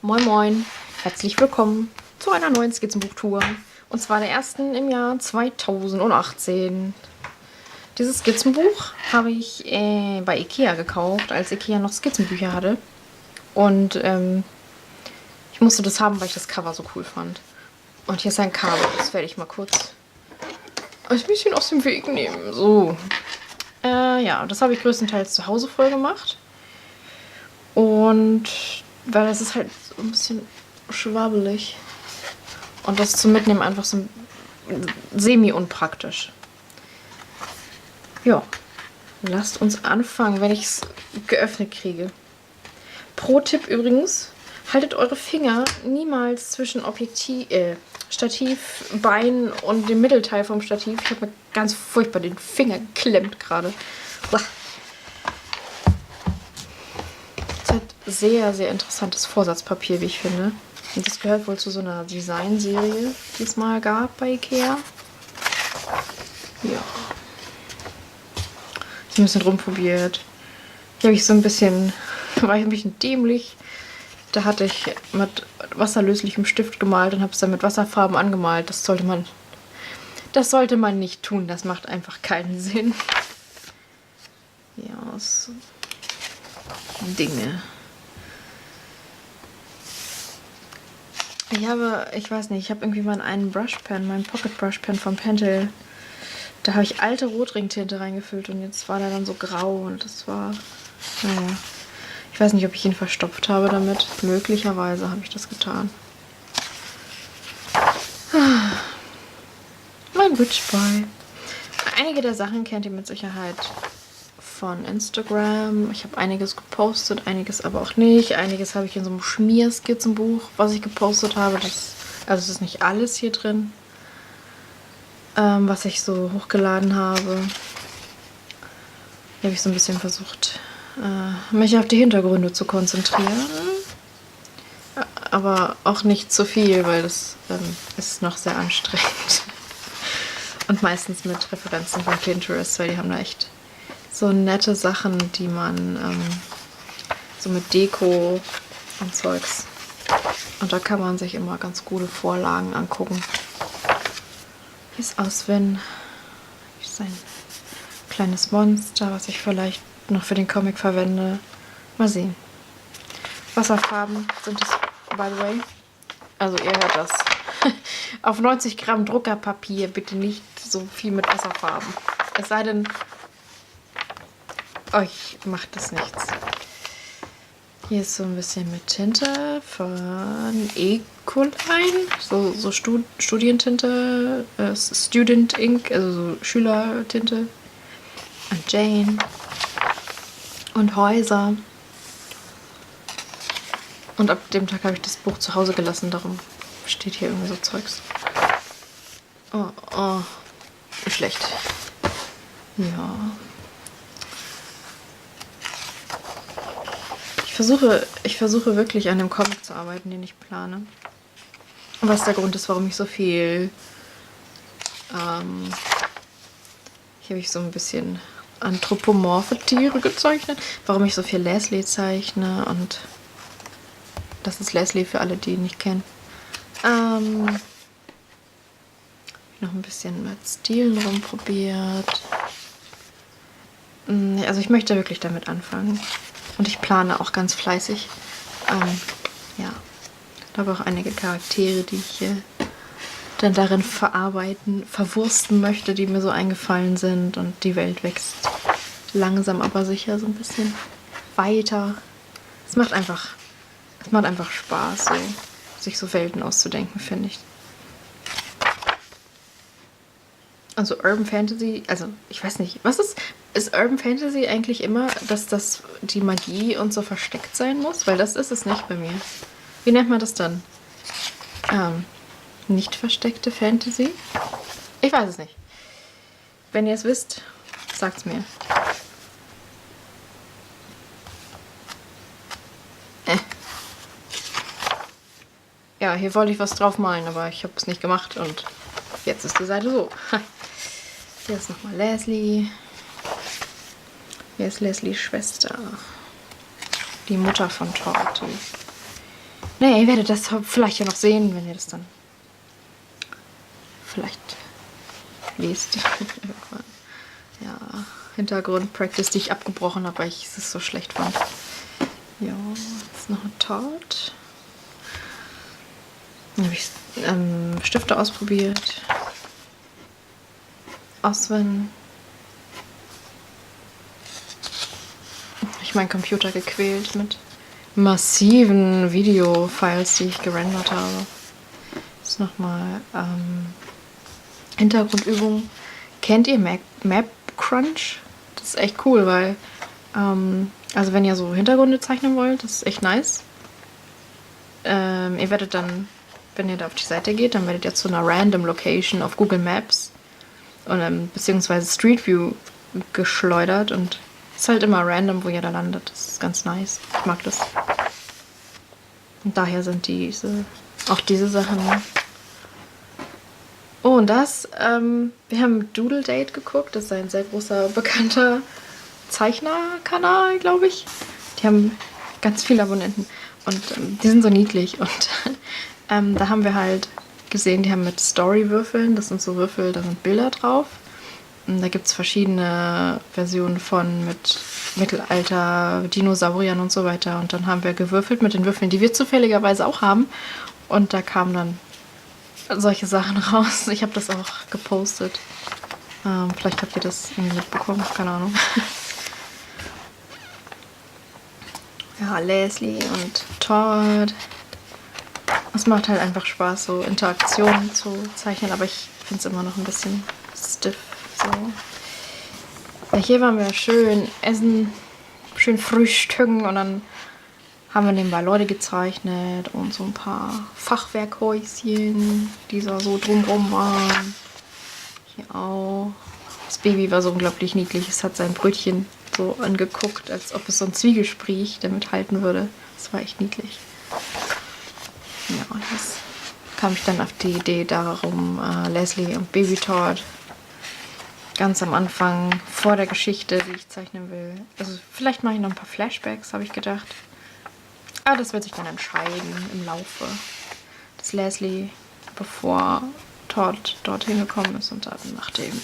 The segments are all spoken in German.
Moin Moin, herzlich willkommen zu einer neuen Skizzenbuchtour. Und zwar der ersten im Jahr 2018. Dieses Skizzenbuch habe ich bei Ikea gekauft, als Ikea noch Skizzenbücher hatte. Und ich musste das haben, weil ich das Cover so cool fand. Und hier ist ein Kabel, das werde ich mal kurz ein bisschen aus dem Weg nehmen. So. Ja, das habe ich größtenteils zu Hause voll gemacht. Und weil das ist halt so ein bisschen schwabbelig. Und das zum Mitnehmen einfach so semi-unpraktisch. Ja, lasst uns anfangen, wenn ich es geöffnet kriege. Pro-Tipp übrigens, haltet eure Finger niemals zwischen Stativ, Bein und dem Mittelteil vom Stativ. Ich habe mir ganz furchtbar den Finger geklemmt gerade. Sehr, sehr interessantes Vorsatzpapier, wie ich finde. Und das gehört wohl zu so einer Designserie, die es mal gab bei Ikea. Ja. Ich habe ein bisschen rumprobiert. Hier habe ich so ein bisschen, war ich ein bisschen dämlich. Da hatte ich mit wasserlöslichem Stift gemalt und habe es dann mit Wasserfarben angemalt. Das sollte man nicht tun. Das macht einfach keinen Sinn. Ja, so Dinge. Ich weiß nicht, ich habe irgendwie mal einen Brushpen, meinen Pocket Brushpen von Pentel. Da habe ich alte Rotringtinte reingefüllt und jetzt war der dann so grau und das war, naja. Ich weiß nicht, ob ich ihn verstopft habe damit. Möglicherweise habe ich das getan. Mein Witch Boy. Einige der Sachen kennt ihr mit Sicherheit von Instagram. Ich habe einiges gepostet, einiges aber auch nicht. Einiges habe ich in so einem Schmierskizzenbuch, was ich gepostet habe. Also es ist nicht alles hier drin, was ich so hochgeladen habe. Hier habe ich so ein bisschen versucht, mich auf die Hintergründe zu konzentrieren. Aber auch nicht zu viel, weil das ist noch sehr anstrengend. Und meistens mit Referenzen von Pinterest, weil die haben da echt so nette Sachen, die man so mit Deko und Zeugs. Und da kann man sich immer ganz gute Vorlagen angucken. Wie es aussehen. Hier ist ein kleines Monster, was ich vielleicht noch für den Comic verwende. Mal sehen. Wasserfarben sind es, by the way. Also ihr hört das. Auf 90 Gramm Druckerpapier bitte nicht so viel mit Wasserfarben. Es sei denn, euch macht das nichts. Hier ist so ein bisschen mit Tinte von Ecoline. So Studientinte. Student Ink, also so Schülertinte. Und Jane. Und Häuser. Und ab dem Tag habe ich das Buch zu Hause gelassen, darum steht hier irgendwie so Zeugs. Oh, schlecht. Ja. Ich versuche wirklich an dem Comic zu arbeiten, den ich plane. Was der Grund ist, warum ich so viel... hier habe ich so ein bisschen anthropomorphe Tiere gezeichnet. Warum ich so viel Leslie zeichne und... Das ist Leslie für alle, die ihn nicht kennen. Noch ein bisschen mit Stilen rumprobiert. Also ich möchte wirklich damit anfangen. Und ich plane auch ganz fleißig. Ja. Ich habe auch einige Charaktere, die ich dann darin verwursten möchte, die mir so eingefallen sind. Und die Welt wächst langsam, aber sicher so ein bisschen weiter. Es macht einfach Spaß, so, sich so Welten auszudenken, finde ich. Also Urban Fantasy, also ich weiß nicht, ist Urban Fantasy eigentlich immer, dass das die Magie und so versteckt sein muss? Weil das ist es nicht bei mir. Wie nennt man das dann? Nicht versteckte Fantasy? Ich weiß es nicht. Wenn ihr es wisst, sagt's mir. Ja, hier wollte ich was drauf malen, aber ich habe es nicht gemacht und jetzt ist die Seite so. Hier ist nochmal Leslie. Hier ist Leslies Schwester. Die Mutter von Torty. Naja, ihr werdet das vielleicht ja noch sehen, wenn ihr das dann vielleicht lest. Ja, Hintergrund-Practice, die ich abgebrochen habe, weil ich es so schlecht fand. Ja, jetzt noch ein Tart. Dann habe ich Stifte ausprobiert. Oswin. Ich meinen Computer gequält mit massiven Video-Files, die ich gerendert habe. Jetzt nochmal Hintergrundübung. Kennt ihr Map Crunch? Das ist echt cool, weil also wenn ihr so Hintergründe zeichnen wollt, das ist echt nice. Ihr werdet dann, wenn ihr da auf die Seite geht, dann werdet ihr zu einer random Location auf Google Maps und beziehungsweise Street View geschleudert und es ist halt immer random, wo ihr da landet. Das ist ganz nice. Ich mag das. Und daher sind auch diese Sachen. Oh, und das, wir haben Doodle Date geguckt. Das ist ein sehr großer, bekannter Zeichnerkanal, glaube ich. Die haben ganz viele Abonnenten und die sind so niedlich. Und da haben wir halt gesehen, die haben mit Story-Würfeln, das sind so Würfel, da sind Bilder drauf. Und da gibt es verschiedene Versionen von mit Mittelalter, Dinosauriern und so weiter. Und dann haben wir gewürfelt mit den Würfeln, die wir zufälligerweise auch haben. Und da kamen dann solche Sachen raus. Ich habe das auch gepostet. Vielleicht habt ihr das irgendwie mitbekommen, keine Ahnung. Ja, Leslie und Todd. Es macht halt einfach Spaß, so Interaktionen zu zeichnen, aber ich finde es immer noch ein bisschen stiff. So. Ja, hier waren wir schön essen, schön frühstücken und dann haben wir nebenbei Leute gezeichnet und so ein paar Fachwerkhäuschen, die da so drumrum waren. Hier auch. Das Baby war so unglaublich niedlich. Es hat sein Brötchen so angeguckt, als ob es so ein Zwiegelsprich damit halten würde. Das war echt niedlich. Ja, und jetzt kam ich dann auf die Idee darum, Leslie und Baby Todd ganz am Anfang, vor der Geschichte, die ich zeichnen will. Also vielleicht mache ich noch ein paar Flashbacks, habe ich gedacht. Aber das wird sich dann entscheiden im Laufe. Dass Leslie, bevor Todd dorthin gekommen ist und dann nachdem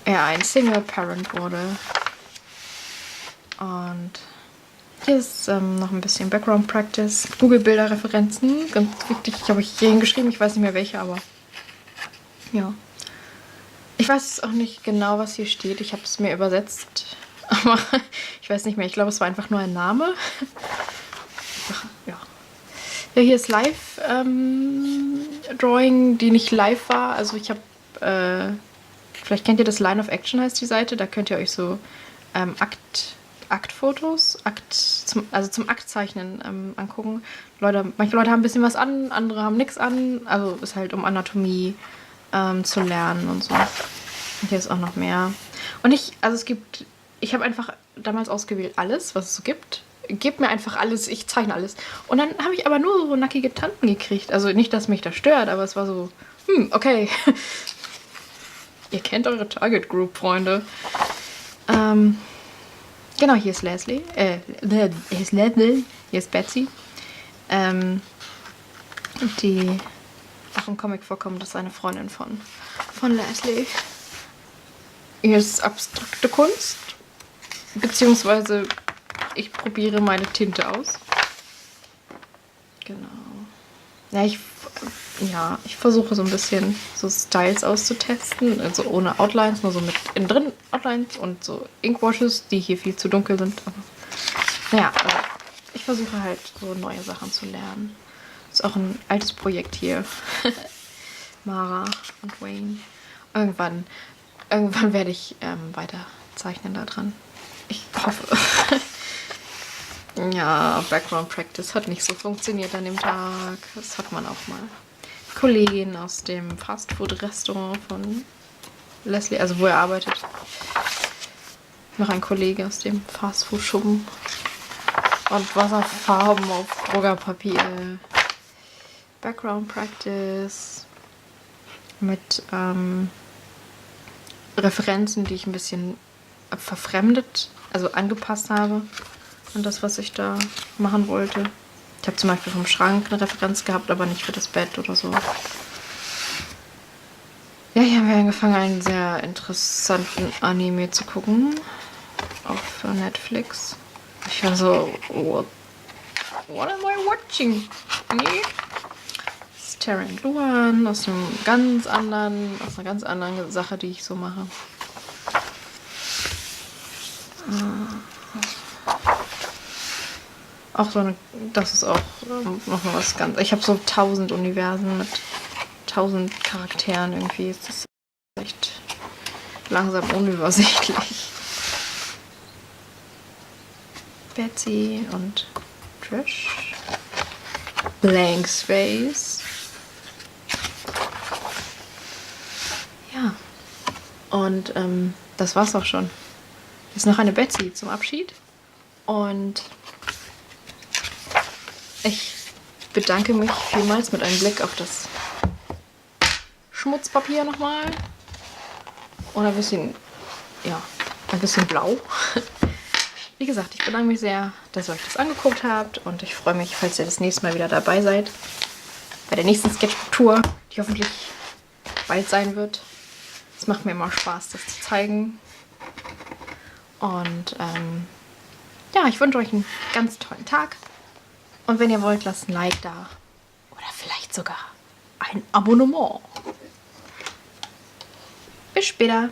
er ein Single-Parent wurde. Und hier ist noch ein bisschen Background-Practice. Google-Bilder-Referenzen. Ganz wichtig, habe ich hier hingeschrieben. Ich weiß nicht mehr welche, aber ja. Ich weiß auch nicht genau, was hier steht. Ich habe es mir übersetzt. Aber ich weiß nicht mehr. Ich glaube, es war einfach nur ein Name. Ach, ja. Ja, hier ist Live-Drawing, die nicht live war. Also ich habe, vielleicht kennt ihr das, Line of Action heißt die Seite. Da könnt ihr euch so Aktfotos, zum Aktzeichnen angucken. Manche Leute haben ein bisschen was an, andere haben nichts an. Also ist halt um Anatomie zu lernen und so. Und hier ist auch noch mehr. Und ich habe einfach damals ausgewählt alles, was es so gibt. Gebt mir einfach alles, ich zeichne alles. Und dann habe ich aber nur so nackige Tanten gekriegt. Also nicht, dass mich das stört, aber es war so, okay. Ihr kennt eure Target Group, Freunde. Genau, hier ist Leslie. Hier ist Betsy. Die auch im Comic vorkommt, das ist eine Freundin von Leslie. Hier ist abstrakte Kunst. Beziehungsweise ich probiere meine Tinte aus. Genau. Ja, ich versuche so ein bisschen so Styles auszutesten. Also ohne Outlines, nur so mit innen drin Outlines und so Inkwashes, die hier viel zu dunkel sind. Aber naja, also ich versuche halt so neue Sachen zu lernen. Das ist auch ein altes Projekt hier. Mara und Wayne. Irgendwann werde ich weiter zeichnen da dran. Ich hoffe. Ja, Background Practice hat nicht so funktioniert an dem Tag. Das hat man auch mal. Kollegin aus dem Fastfood-Restaurant von Leslie, also wo er arbeitet. Noch ein Kollege aus dem Fastfood-Schuppen. Und Wasserfarben auf Druckerpapier. Background Practice. Mit Referenzen, die ich ein bisschen verfremdet, also angepasst habe an das, was ich da machen wollte. Ich habe zum Beispiel vom Schrank eine Referenz gehabt, aber nicht für das Bett oder so. Ja, hier haben wir angefangen, einen sehr interessanten Anime zu gucken. Auf Netflix. Ich war so, what am I watching? Nee. Das ist Terran Luan aus einer ganz anderen Sache, die ich so mache. Auch so eine, das ist auch nochmal was ganz. Ich habe so 1000 Universen mit 1000 Charakteren irgendwie. Ist das echt langsam unübersichtlich. Betsy und Trish. Blank Space. Ja. Und das war's auch schon. Ist noch eine Betsy zum Abschied. Und ich bedanke mich vielmals mit einem Blick auf das Schmutzpapier nochmal. Und ein bisschen blau. Wie gesagt, ich bedanke mich sehr, dass ihr euch das angeguckt habt. Und ich freue mich, falls ihr das nächste Mal wieder dabei seid. Bei der nächsten Sketchbook-Tour, die hoffentlich bald sein wird. Es macht mir immer Spaß, das zu zeigen. Und ja, ich wünsche euch einen ganz tollen Tag. Und wenn ihr wollt, lasst ein Like da. Oder vielleicht sogar ein Abonnement. Bis später.